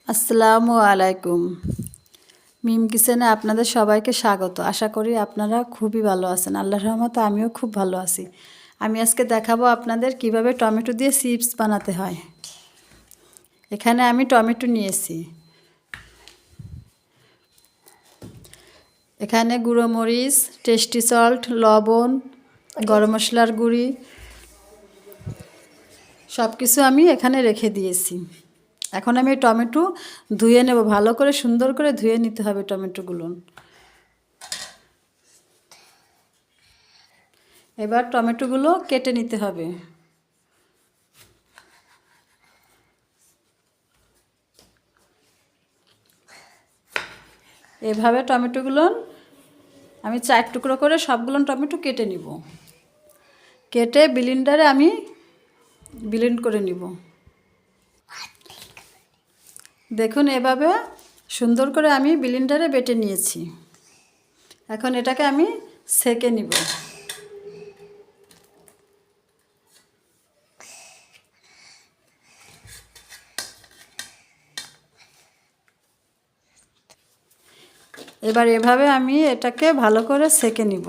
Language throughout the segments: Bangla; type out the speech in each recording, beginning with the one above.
আসসালামু আলাইকুম। মিম কিচেনে আপনাদের সবাইকে স্বাগত। আশা করি আপনারা খুবই ভালো আছেন। আল্লাহর রহমতে আমিও খুব ভালো আছি। আমি আজকে দেখাবো আপনাদের কিভাবে টমেটো দিয়ে চিপস বানাতে হয়। এখানে আমি টমেটো নিয়েছি। এখানে গুঁড়ো মরিচ, টেস্টি সল্ট, লবণ, গরম মশলার গুঁড়ি সব কিছু আমি এখানে রেখে দিয়েছি। এখন আমি টমেটো ধুয়ে নেব, ভালো করে সুন্দর করে ধুয়ে নিতে হবে টমেটোগুলো। এবার টমেটোগুলো কেটে নিতে হবে। এভাবে টমেটোগুলো আমি 4 টুকরো করে সবগুলো টমেটো কেটে নিব। কেটে ব্লেন্ডারে আমি ব্লেন্ড করে নিব। দেখুন এভাবে সুন্দর করে আমি ব্লেন্ডারে বেটে নিয়েছি। এখন এটাকে আমি সেকে নিব। এবার এভাবে আমি এটাকে ভালো করে সেকে নিব।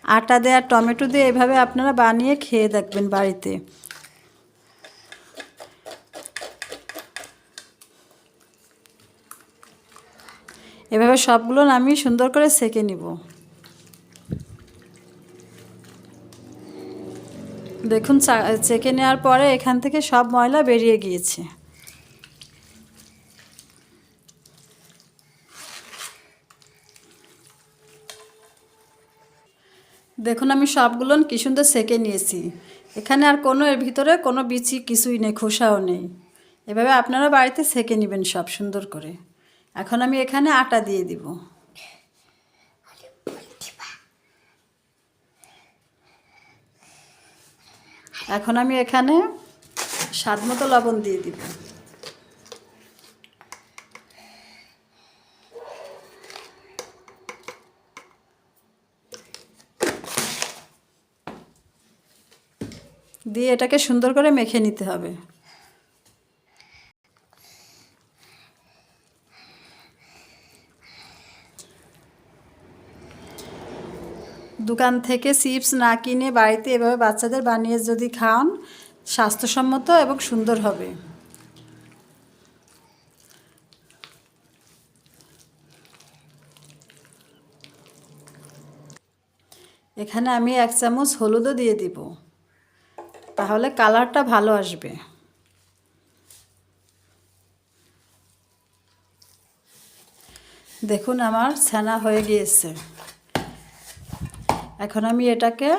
আটা দেওয়া টমেটো দিয়ে এভাবে আপনারা বানিয়ে খেয়ে দেখবেন বাড়িতে। এভাবে সবগুলো আমি সুন্দর করে সেকে নিব। দেখুন সেকে নেওয়ার পরে এখান থেকে সব ময়লা বেরিয়ে গিয়েছে। দেখুন আমি সবগুলো কি সুন্দর সেকে নিয়েছি। এখানে আর কোনো এর ভিতরে কোনো বিচি কিছুই নেই, খোসাও নেই। এভাবে আপনারা বাড়িতে সেকে নেবেন সব সুন্দর করে। এখন আমি এখানে আটা দিয়ে দিব। এখন আমি এখানে স্বাদমতো লবণ দিয়ে দিব। দিয়ে এটাকে সুন্দর করে মেখে নিতে হবে। দোকান থেকে চিপস না কিনে বাড়িতে এভাবে বাচ্চাদের বানিয়ে যদি খান, স্বাস্থ্যসম্মত এবং সুন্দর হবে। এখানে আমি 1 চামচ হলুদও দিয়ে দিব, তাহলে কালারটা ভালো আসবে। দেখুন আমার ছানা হয়ে গিয়েছে। এখন আমি এটাকে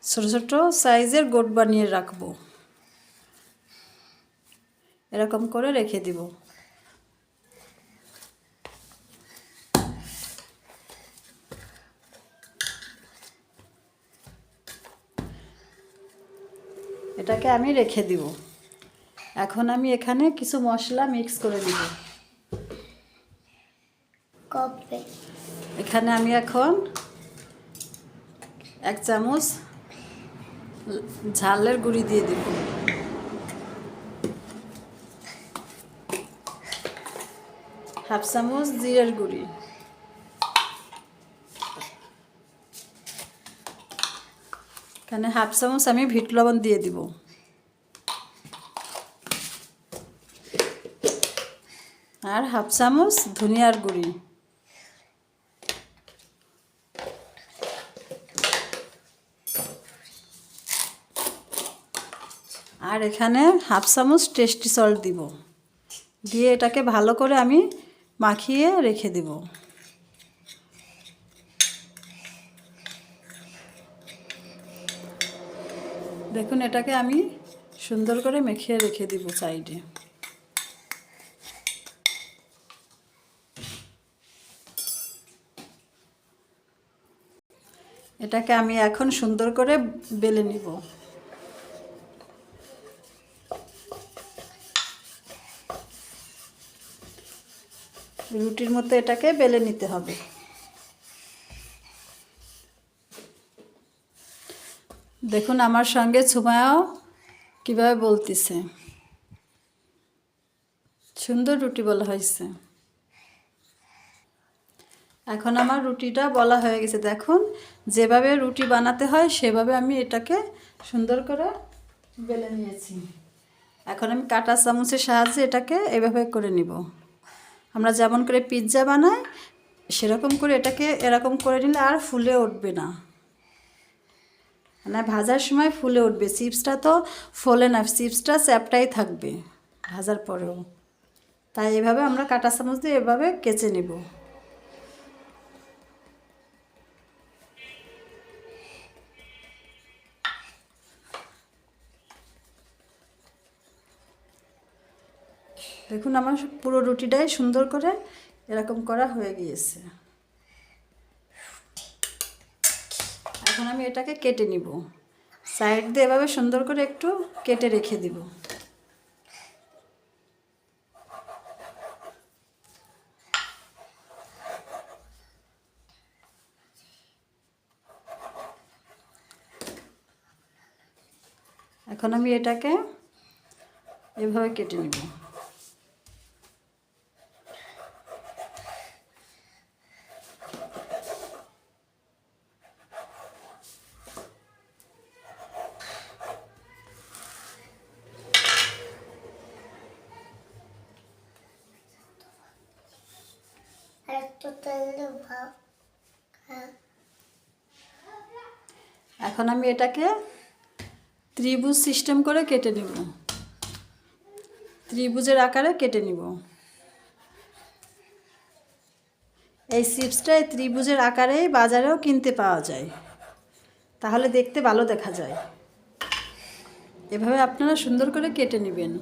ছোট ছোট সাইজের গোট বানিয়ে রাখবো। এরকম করে রেখে দিব। এটাকে আমি রেখে দিব। এখন আমি এখানে কিছু মশলা মিক্স করে দিব। এখানে আমি এখন 1 চামচ ঝালের গুঁড়ি দিয়ে দিব। হাফ চামচ জিরের গুঁড়ি। এখানে হাফ চামচ আমি বিট লবণ দিয়ে দিব। আর হাফ চামচ ধনিয়ার গুঁড়ি। আর এখানে হাফ চামচ টেস্টি সল্ট দিব। দিয়ে এটাকে ভালো করে আমি মাখিয়ে রেখে দেব। দেখুন এটাকে আমি সুন্দর করে মেখে রেখে দিব সাইডে। এটাকে আমি এখন সুন্দর করে বেলে নিব। রুটির মতো এটাকে বেলে নিতে হবে। দেখুন আমার সঙ্গে সুমায়াও কীভাবে বলতেছে। সুন্দর রুটি বলা হয়েছে। এখন আমার রুটিটা বলা হয়ে গেছে। দেখুন যেভাবে রুটি বানাতে হয় সেভাবে আমি এটাকে সুন্দর করে বেলে নিয়েছি। এখন আমি কাঁটা চামচের সাহায্যে এটাকে এভাবে করে নিব। আমরা যেমন করে পিৎজা বানাই সেরকম করে এটাকে এরকম করে নিলে আর ফুলে উঠবে না, মানে ভাজার সময় ফুলে উঠবে। চিপসটা তো ফোলে না, চিপসটা চ্যাপটাই থাকবে ভাজার পরেও। তাই এভাবে আমরা কাঁটা চামচ দিয়ে এভাবে কেচে নেব। দেখুন আমার পুরো রুটিটাই সুন্দর করে এরকম করা হয়ে গিয়েছে। এখন আমি এটাকে কেটে নিব। সাইড দিয়ে এভাবে সুন্দর করে একটু কেটে রেখে দিব। এখন আমি এটাকে এভাবে কেটে নিব। এখন আমি এটাকে ত্রিভুজ সিস্টেম করে কেটে নিব, ত্রিভুজের আকারে কেটে নিব। এই চিপসটা ত্রিভুজের আকারেই বাজারেও কিনতে পাওয়া যায়, তাহলে দেখতে ভালো দেখা যায়। এভাবে আপনারা সুন্দর করে কেটে নেবেন।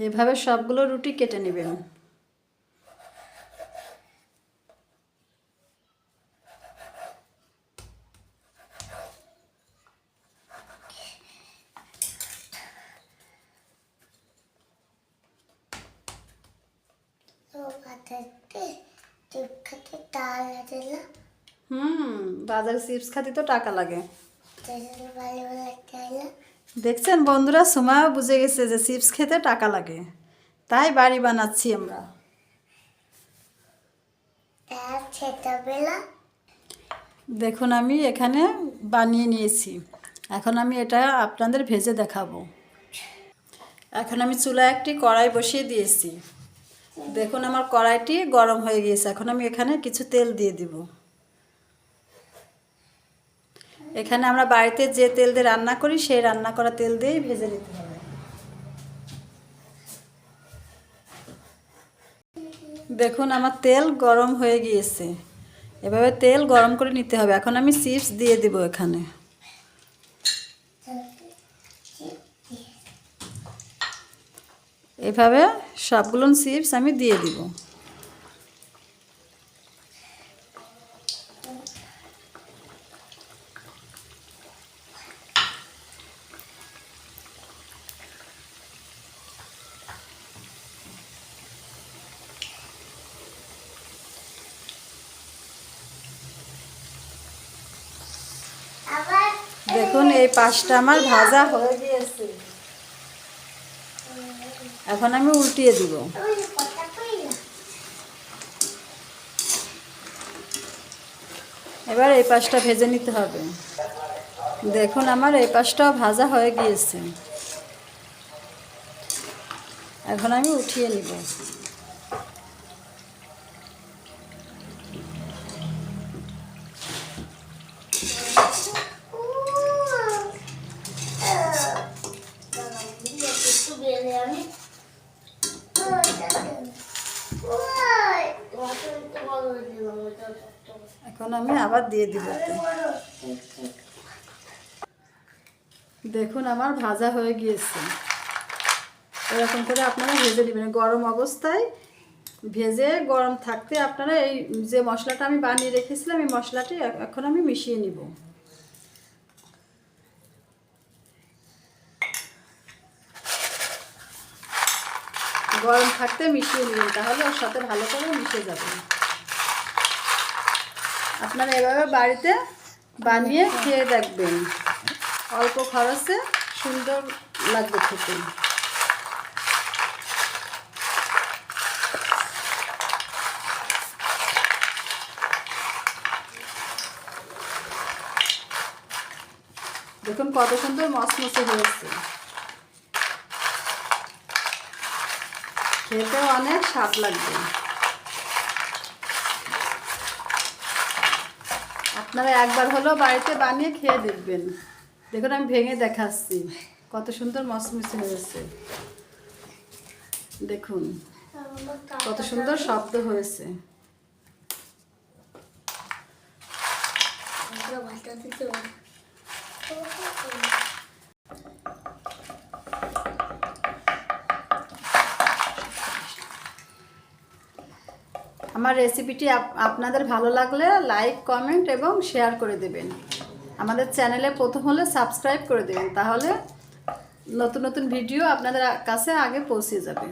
এভাবে সবগুলো রুটি কেটে নেবেন। বাজারে চিপস খাতে তো টাকা লাগে। দেখছেন বন্ধুরা, সুমাও বুঝে গেছে যে চিপস খেতে টাকা লাগে, তাই বাড়ি বানাচ্ছি আমরা। দেখুন আমি এখানে বানিয়ে নিয়েছি। এখন আমি এটা আপনাদের ভেজে দেখাবো। এখন আমি চুলায় একটি কড়াই বসিয়ে দিয়েছি। দেখুন আমার কড়াইটি গরম হয়ে গিয়েছে। এখন আমি এখানে কিছু তেল দিয়ে দিব। এখানে আমরা বাড়িতে যে তেল দিয়ে রান্না করি সেই রান্না করা তেল দিয়েই ভেজে নিতে হবে। দেখুন আমার তেল গরম হয়ে গিয়েছে। এভাবে তেল গরম করে নিতে হবে। এখন আমি চিপস দিয়ে দিব এখানে। এভাবে সবগুলো চিপস আমি দিয়ে দিব। দেখুন এই পাশটা আমার ভাজা হয়ে গিয়েছে। এখন আমি উল্টিয়ে দিব। এবার এই পাশটা ভেজে নিতে হবে। দেখুন আমার এই পাশটাও ভাজা হয়ে গিয়েছে। এখন আমি উঠিয়ে নিব। এখন আমি আবার দিয়ে দিব। দেখুন আমার ভাজা হয়ে গিয়েছে। এরকম করে আপনারা ভেজে নেবেন গরম অবস্থায়। ভেজে গরম থাকতে আপনারা এই যে মশলাটা আমি বানিয়ে রেখেছিলাম এই মশলাটি এখন আমি মিশিয়ে নিব। গরম থাকতে মিশিয়ে নেবেন, তাহলে ওর সাথে ভালো করে মিশে যাবে। আপনারা এভাবে বাড়িতে বানিয়ে খেয়ে দেখবেন, অল্প খরচে সুন্দর লাগবে খেতে। দেখুন কত সুন্দর মচমচে হয়েছে, খেতে অনেক স্বাদ লাগবে। আপনারা একবার হলেও বাড়িতে বানিয়ে খেয়ে দেখবেন। দেখুন আমি ভেঙে দেখাচ্ছি, কত সুন্দর মচমচে হয়েছে। দেখুন কত সুন্দর শব্দ হয়েছে। আমার রেসিপিটি আপনাদের ভালো লাগলে লাইক, কমেন্ট এবং শেয়ার করে দেবেন। আমাদের চ্যানেলে প্রথম হলে সাবস্ক্রাইব করে দেবেন, তাহলে নতুন নতুন ভিডিও আপনাদের কাছে আগে পৌঁছে যাবে।